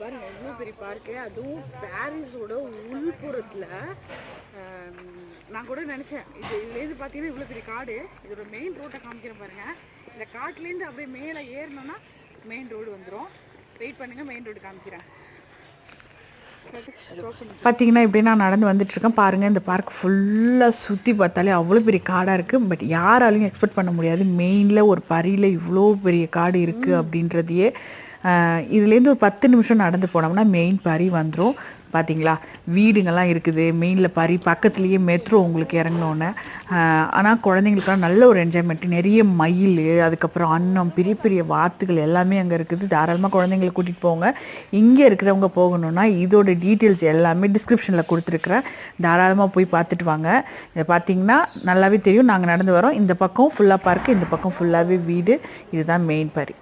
பாருங்கள் இவ்வளோ பெரிய பார்க்கு, அதுவும் பாரிஸோட உள்புறத்தில். நான் கூட நினச்சேன் இதுலேருந்து பார்த்தீங்கன்னா இவ்வளோ பெரிய காடு, இதோட மெயின் ரோட்டை காமிக்கிறேன் பாருங்கள். இந்த காட்டிலேருந்து அப்படியே மேலே ஏறினோன்னா மெயின் ரோடு வந்துடும். வெயிட் பண்ணுங்கள், மெயின் ரோடு காமிக்கிறேன். பார்த்தீங்கன்னா இப்படி நான் நடந்து வந்துட்டுருக்கேன் பாருங்கள். இந்த பார்க் ஃபுல்லாக சுற்றி பார்த்தாலே அவ்வளோ பெரிய காடாக இருக்குது. பட் யாராலையும் எக்ஸ்பெக்ட் பண்ண முடியாது மெயினில் ஒரு பரியில் இவ்வளோ பெரிய காடு இருக்குது அப்படின்றதையே. இதுலேருந்து ஒரு 10 நிமிஷம் நடந்து போனோம்னா மெயின் பரி வந்துடும். பார்த்தீங்களா வீடுங்கள்லாம் இருக்குது மெயினில் பரி பக்கத்துலேயே மெட்ரோ உங்களுக்கு இறங்கினோன்னே. ஆனால் குழந்தைங்களுக்குலாம் நல்ல ஒரு என்ஜாய்மெண்ட்டு, நிறைய மயில், அதுக்கப்புறம் அன்னம், பெரிய பெரிய வாத்துகள் எல்லாமே அங்கே இருக்குது. தாராளமாக குழந்தைங்களை கூட்டிகிட்டு போங்க. இங்கே இருக்கிறவங்க போகணுன்னா இதோட டீட்டெயில்ஸ் எல்லாமே டிஸ்கிரிப்ஷனில் கொடுத்துருக்குறேன், தாராளமாக போய் பார்த்துட்டு வாங்க. இதை பார்த்தீங்கன்னா நல்லாவே தெரியும். நாங்கள் நடந்து வரோம், இந்த பக்கம் ஃபுல்லாக பார்க்கு, இந்த பக்கம் ஃபுல்லாகவே வீடு. இதுதான் மெயின் பரி.